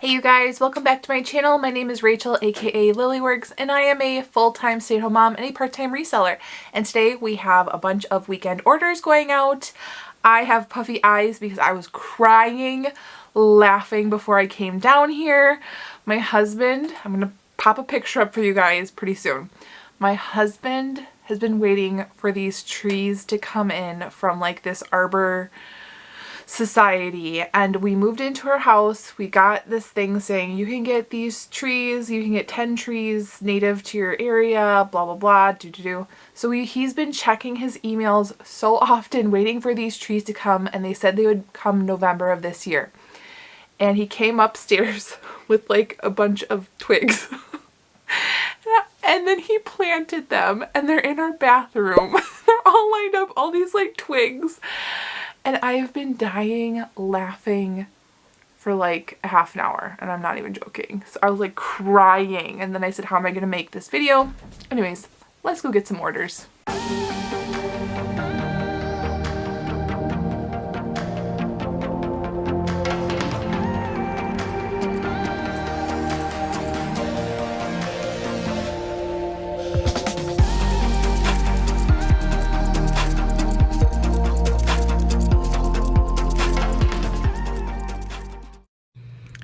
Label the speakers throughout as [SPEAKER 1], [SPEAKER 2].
[SPEAKER 1] Hey you guys, welcome back to my channel. My name is Rachel, aka Lilyworks, and I am a full-time stay-at-home mom and a part-time reseller. And today we have a bunch of weekend orders going out. I have puffy eyes because I was crying, laughing before I came down here. My husband, I'm gonna pop a picture up for you guys pretty soon. My husband has been waiting for these trees to come in from like this arbor society, and we moved into our house. We got this thing saying you can get these trees, you can get 10 trees native to your area, blah blah blah, so he's been checking his emails so often waiting for these trees to come, and they said they would come November of this year. And he came upstairs with like a bunch of twigs and then he planted them, and they're in our bathroom. They're all lined up, all these like twigs. And I have been dying laughing for like a half an hour, and I'm not even joking. So I was like crying, and then I said, how am I gonna make this video? Anyways, let's go get some orders.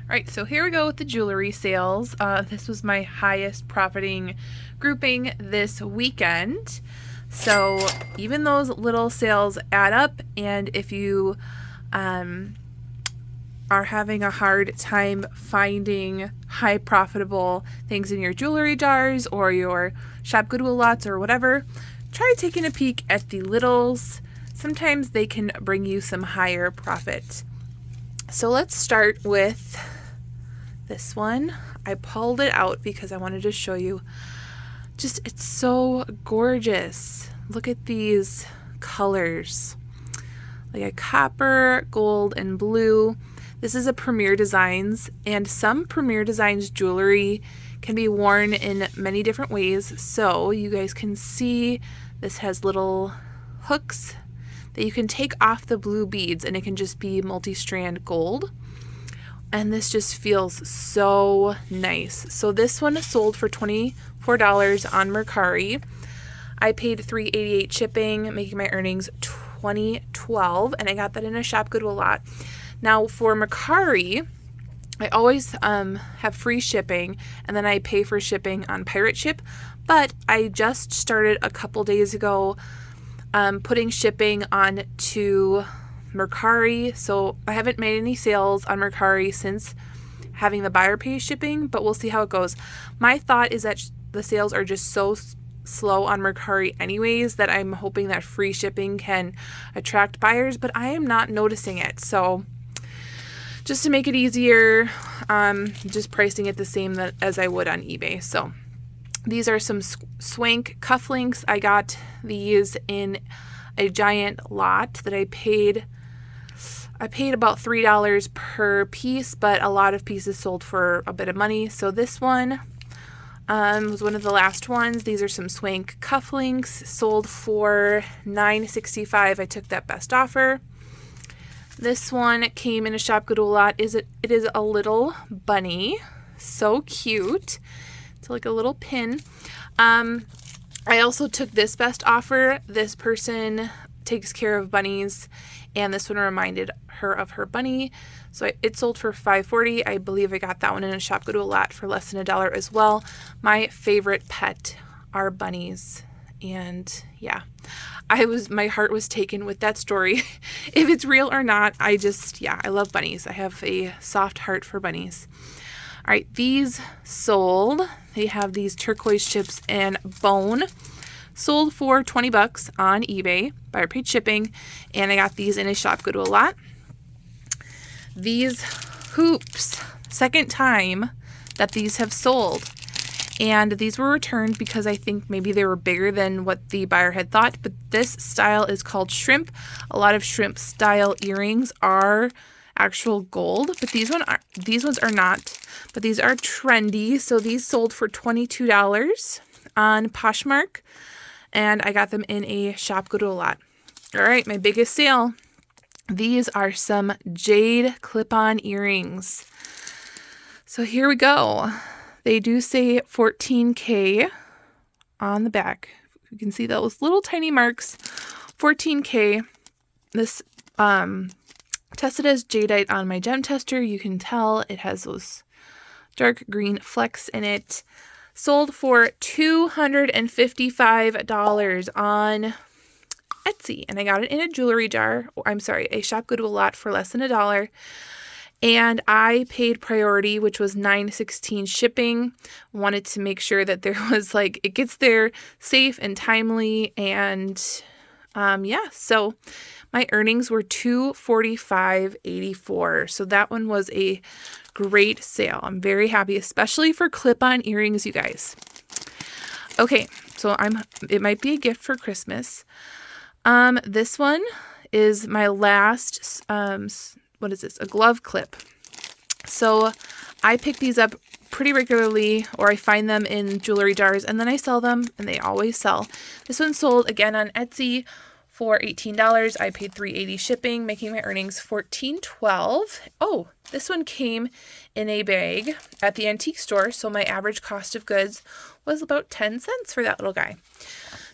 [SPEAKER 1] Alright, so here we go with the jewelry sales. This was my highest profiting grouping this weekend. So even those little sales add up, and if you are having a hard time finding high profitable things in your jewelry jars or your shop Goodwill lots or whatever, try taking a peek at the littles. Sometimes they can bring you some higher profit. So let's start with this one. I pulled it out because I wanted to show you. Just, it's so gorgeous. Look at these colors. Like a copper, gold, and blue. This is a Premier Designs, and some Premier Designs jewelry can be worn in many different ways. So you guys can see this has little hooks that you can take off the blue beads, and it can just be multi-strand gold. And this just feels so nice. So this one sold for $24 on Mercari. I paid $3.88 shipping, making my earnings $20.12, and I got that in a shop Goodwill lot. Now for Mercari, I always have free shipping, and then I pay for shipping on Pirate Ship. But I just started a couple days ago putting shipping on to Mercari, so I haven't made any sales on Mercari since having the buyer pay shipping, but we'll see how it goes. My thought is that the sales are just so slow on Mercari anyways that I'm hoping that free shipping can attract buyers, but I am not noticing it. So just to make it easier, just pricing it the same as I would on eBay. So these are some swank cufflinks. I got these in a giant lot that I paid about $3 per piece, but a lot of pieces sold for a bit of money. So this one was one of the last ones. These are some swank cufflinks, sold for $9.65. I took that best offer. This one came in a shop Goodwill lot. It is a little bunny, so cute. It's like a little pin. I also took this best offer. This person takes care of bunnies, and this one reminded her of her bunny. So it sold for $5.40. I believe I got that one in a shop Goodwill lot for less than $1 as well. My favorite pet are bunnies, and yeah, my heart was taken with that story. If it's real or not, I love bunnies. I have a soft heart for bunnies. All right, these sold. They have these turquoise chips and bone. Sold for $20 on eBay, buyer paid shipping, and I got these in a shop Goodwill lot. These hoops, second time that these have sold, and these were returned because I think maybe they were bigger than what the buyer had thought. But this style is called shrimp. A lot of shrimp style earrings are actual gold, but these ones are not. But these are trendy, so these sold for $22 on Poshmark, and I got them in a shop Goodwill lot. All right, my biggest sale. These are some jade clip-on earrings. So here we go. They do say 14K on the back. You can see those little tiny marks. 14K. This tested as jadeite on my gem tester. You can tell it has those dark green flecks in it. Sold for $255 on Etsy, and I got it in a jewelry jar. A Shop Goodwill lot for less than $1. And I paid priority, which was $9.16 shipping. Wanted to make sure that there was it gets there safe and timely. And so my earnings were $245.84. So that one was a great sale. I'm very happy, especially for clip-on earrings, you guys. Okay, so it might be a gift for Christmas. This one is my last, what is this? A glove clip. So I pick these up pretty regularly, or I find them in jewelry jars, and then I sell them, and they always sell. This one sold again on Etsy for $18. I paid $3.80 shipping, making my earnings $14.12. Oh, this one came in a bag at the antique store, so my average cost of goods was about 10 cents for that little guy.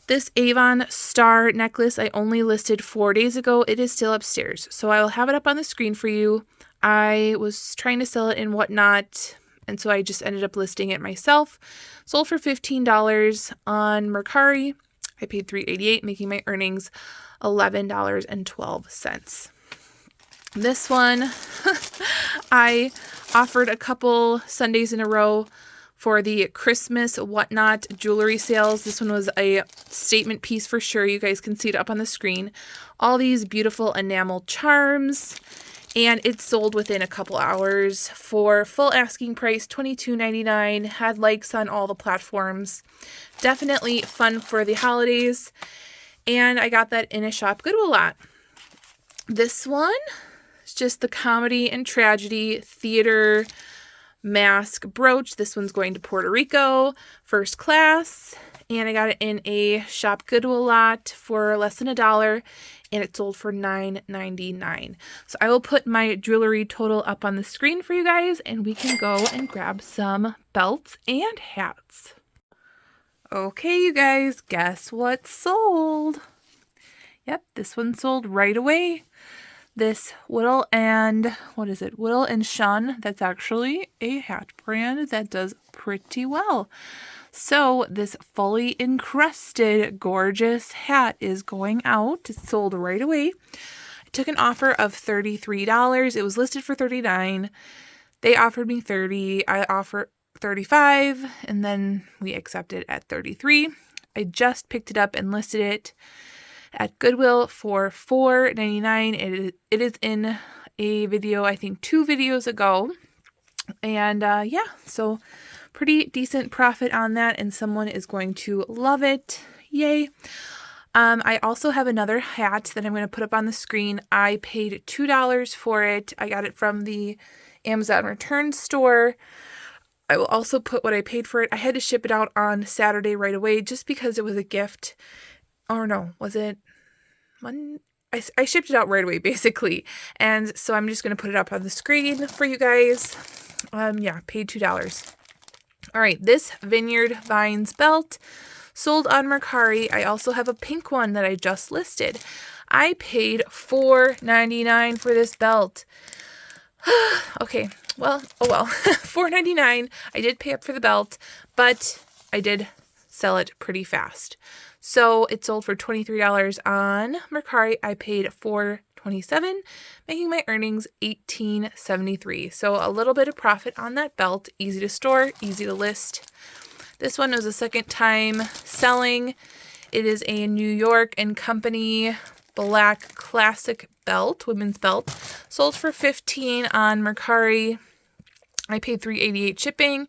[SPEAKER 1] This Avon star necklace I only listed 4 days ago. It is still upstairs, so I will have it up on the screen for you. I was trying to sell it in Whatnot, and so I just ended up listing it myself. Sold for $15 on Mercari. I paid $3.88, making my earnings $11.12. This one, I offered a couple Sundays in a row for the Christmas Whatnot jewelry sales. This one was a statement piece for sure. You guys can see it up on the screen. All these beautiful enamel charms, and it sold within a couple hours for full asking price, $22.99. Had likes on all the platforms. Definitely fun for the holidays, and I got that in a Shop Goodwill lot. This one is just the comedy and tragedy theater mask brooch. This one's going to Puerto Rico, first class, and I got it in a Shop Goodwill lot for less than $1, and it sold for $9.99. So I will put my jewelry total up on the screen for you guys, and we can go and grab some belts and hats. Okay, you guys, guess what sold? Yep, this one sold right away. This Whittle and Shun, that's actually a hat brand that does pretty well. So this fully encrusted gorgeous hat is going out. It sold right away. I took an offer of $33. It was listed for $39. They offered me $30. I offered $35, and then we accepted at $33. I just picked it up and listed it at Goodwill for $4.99. It is in a video, I think 2 videos ago. And so pretty decent profit on that, and someone is going to love it. Yay. I also have another hat that I'm going to put up on the screen. I paid $2 for it. I got it from the Amazon return store. I will also put what I paid for it. I had to ship it out on Saturday right away just because it was a gift. Or no, was it one? I shipped it out right away, basically. And so I'm just going to put it up on the screen for you guys. Paid $2. All right, this Vineyard Vines belt sold on Mercari. I also have a pink one that I just listed. I paid $4.99 for this belt. Okay, well, $4.99. I did pay up for the belt, but I did sell it pretty fast. So it sold for $23 on Mercari. I paid $4.27, making my earnings $18.73. So a little bit of profit on that belt. Easy to store, easy to list. This one was a second time selling. It is a New York & Company black classic belt, women's belt. Sold for $15 on Mercari. I paid $3.88 shipping,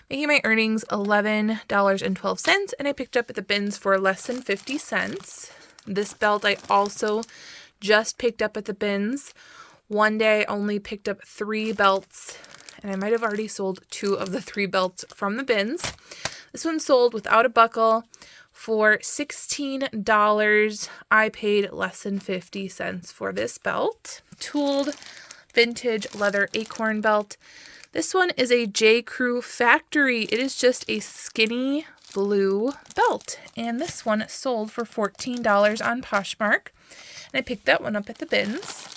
[SPEAKER 1] making my earnings $11.12, and I picked up at the bins for less than 50 cents. This belt I also just picked up at the bins. One day I only picked up 3 belts, and I might have already sold 2 of the 3 belts from the bins. This one sold without a buckle for $16. I paid less than 50 cents for this belt. Tooled vintage leather acorn belt. This one is a J. Crew Factory. It is just a skinny blue belt. And this one sold for $14 on Poshmark. And I picked that one up at the bins.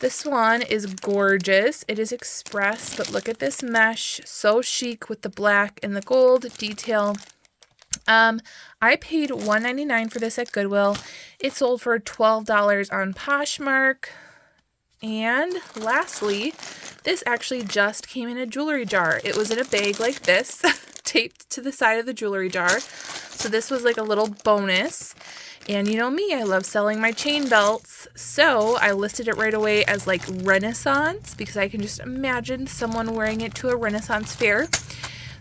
[SPEAKER 1] This one is gorgeous. It is express, but look at this mesh. So chic with the black and the gold detail. I paid $1.99 for this at Goodwill. It sold for $12 on Poshmark. And lastly, this actually just came in a jewelry jar. It was in a bag like this, taped to the side of the jewelry jar. So this was like a little bonus. And you know me, I love selling my chain belts. So I listed it right away as like Renaissance because I can just imagine someone wearing it to a Renaissance fair.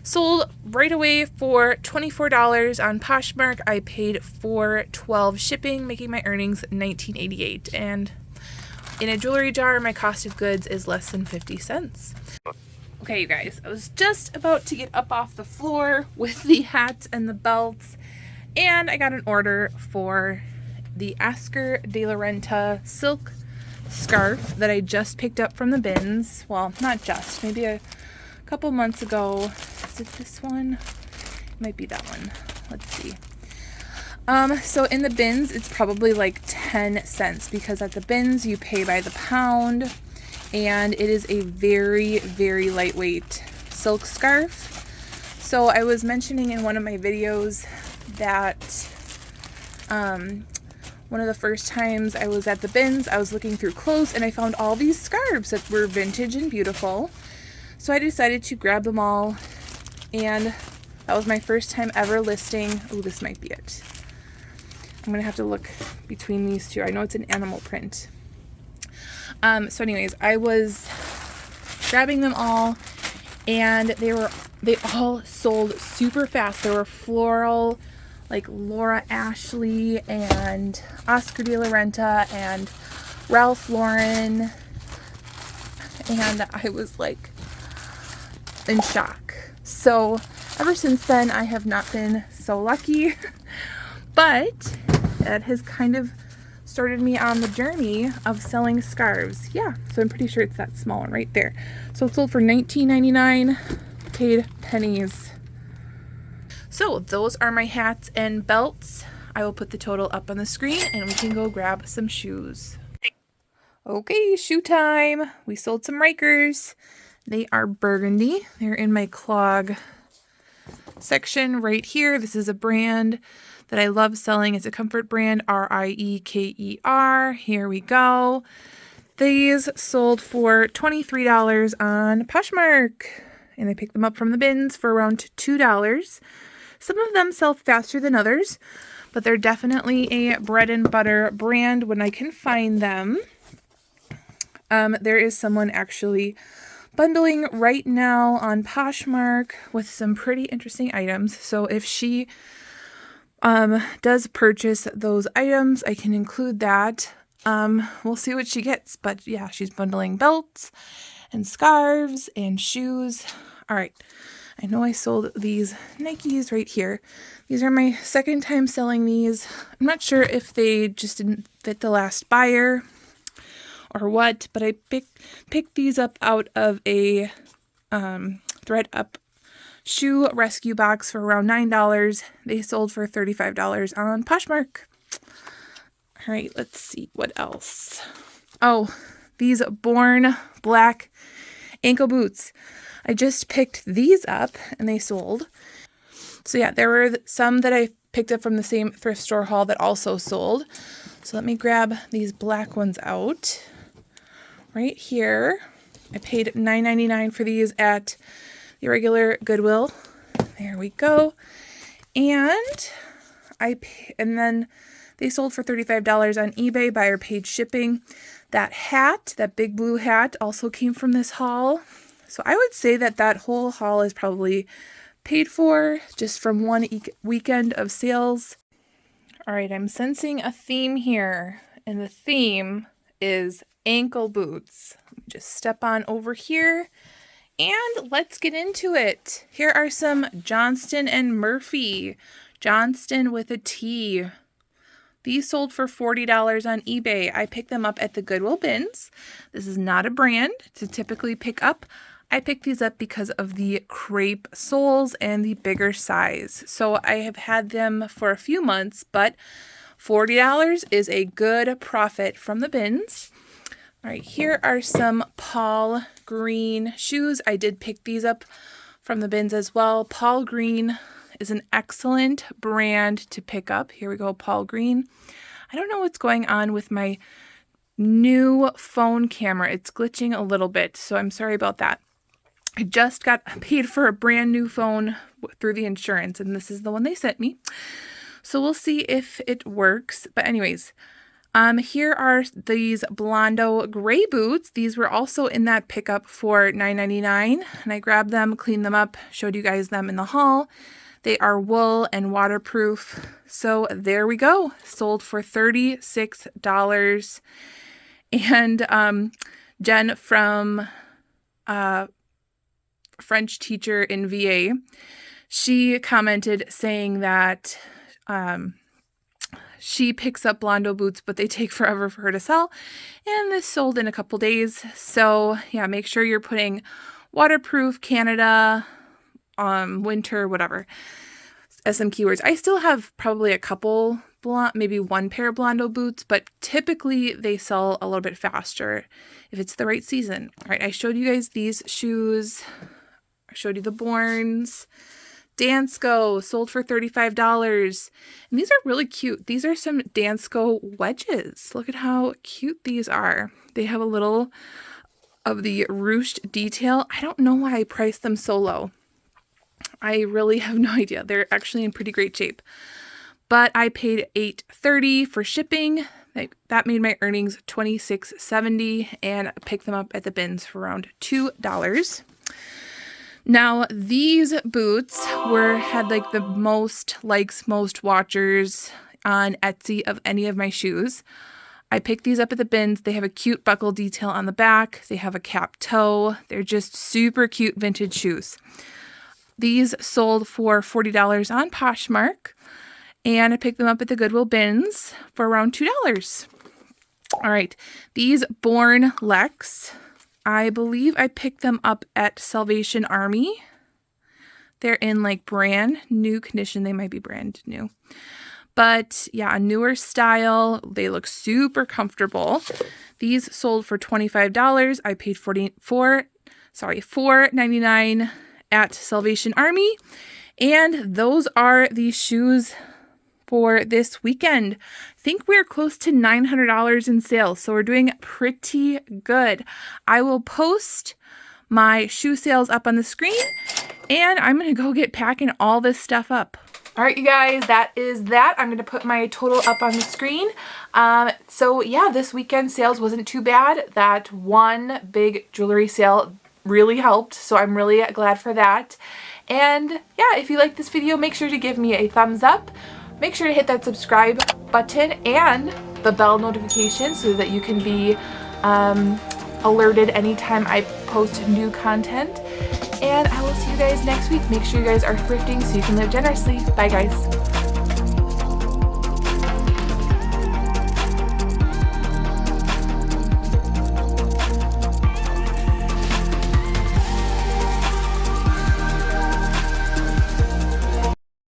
[SPEAKER 1] Sold right away for $24 on Poshmark. I paid $4.12 shipping, making my earnings $19.88. And in a jewelry jar, my cost of goods is less than 50 cents. Okay, you guys, I was just about to get up off the floor with the hats and the belts, and I got an order for the Oscar de la Renta silk scarf that I just picked up from the bins. Well, not just, maybe a couple months ago. Is it this one? It might be that one. Let's see. So in the bins, it's probably like 10 cents because at the bins you pay by the pound, and it is a very, very lightweight silk scarf. So I was mentioning in one of my videos that one of the first times I was at the bins, I was looking through clothes and I found all these scarves that were vintage and beautiful. So I decided to grab them all, and that was my first time ever listing. Oh, this might be it. I'm going to have to look between these two. I know it's an animal print. So anyways, I was grabbing them all, and they all sold super fast. There were floral, like Laura Ashley and Oscar de la Renta and Ralph Lauren, and I was like in shock. So ever since then, I have not been so lucky, but that has kind of started me on the journey of selling scarves. Yeah, so I'm pretty sure it's that small one right there. So it sold for $19.99, paid pennies. So those are my hats and belts. I will put the total up on the screen and we can go grab some shoes. Okay, shoe time. We sold some Rikers. They are burgundy. They're in my clog section right here. This is a brand that I love selling. It's a comfort brand, Riker. Here we go. These sold for $23 on Poshmark, and I picked them up from the bins for around $2. Some of them sell faster than others, but they're definitely a bread and butter brand when I can find them. There is someone actually bundling right now on Poshmark with some pretty interesting items. So if she does purchase those items, I can include that. We'll see what she gets. But yeah, she's bundling belts and scarves and shoes. All right. I know I sold these Nikes right here. These are my second time selling these. I'm not sure if they just didn't fit the last buyer or what, but I picked these up out of a thread up shoe rescue box for around $9. They sold for $35 on Poshmark. All right, let's see what else. Oh, these Born black ankle boots. I just picked these up and they sold. So yeah, there were some that I picked up from the same thrift store haul that also sold. So let me grab these black ones out. Right here, I paid $9.99 for these at the regular Goodwill. There we go. And then they sold for $35 on eBay. Buyer paid shipping. That hat, that big blue hat, also came from this haul. So I would say that whole haul is probably paid for just from one weekend of sales. All right, I'm sensing a theme here, and the theme is ankle boots. Just step on over here and let's get into it. Here are some Johnston and Murphy. Johnston with a T. These sold for $40 on eBay. I picked them up at the Goodwill bins. This is not a brand to typically pick up. I picked these up because of the crepe soles and the bigger size. So I have had them for a few months, but $40 is a good profit from the bins. All right, here are some Paul Green shoes. I did pick these up from the bins as well. Paul Green is an excellent brand to pick up. Here we go, Paul Green. I don't know what's going on with my new phone camera. It's glitching a little bit, so I'm sorry about that. I just got paid for a brand new phone through the insurance, and this is the one they sent me. So we'll see if it works. But anyways, here are these Blondo gray boots. These were also in that pickup for $9.99, and I grabbed them, cleaned them up, showed you guys them in the haul. They are wool and waterproof. So there we go. Sold for $36. And Jen from French teacher in VA, she commented saying that she picks up Blondo boots, but they take forever for her to sell. And this sold in a couple days. So yeah, make sure you're putting waterproof, Canada, winter, whatever, as some keywords. I still have probably a couple, maybe one pair of Blondo boots, but typically they sell a little bit faster if it's the right season. All right, I showed you guys these shoes. I showed you the Borns. Dansko sold for $35. And these are really cute. These are some Dansko wedges. Look at how cute these are. They have a little of the ruched detail. I don't know why I priced them so low. I really have no idea. They're actually in pretty great shape. But I paid $8.30 for shipping. That made my earnings $26.70, and I picked them up at the bins for around $2. Now, these boots had like the most likes, most watchers on Etsy of any of my shoes. I picked these up at the bins. They have a cute buckle detail on the back. They have a cap toe. They're just super cute vintage shoes. These sold for $40 on Poshmark, and I picked them up at the Goodwill bins for around $2. All right, these Born Lex, I believe I picked them up at Salvation Army. They're in like brand new condition. They might be brand new. But yeah, a newer style. They look super comfortable. These sold for $25. I paid $4.99 at Salvation Army. And those are the shoes for this weekend. I think we're close to $900 in sales, so we're doing pretty good. I will post my shoe sales up on the screen, and I'm going to go get packing all this stuff up. All right, you guys, that is that. I'm going to put my total up on the screen. So yeah, this weekend sales wasn't too bad. That one big jewelry sale really helped, so I'm really glad for that. And yeah, if you like this video, make sure to give me a thumbs up. Make sure to hit that subscribe button and the bell notification so that you can be alerted anytime I post new content. And I will see you guys next week. Make sure you guys are thrifting so you can live generously. Bye, guys.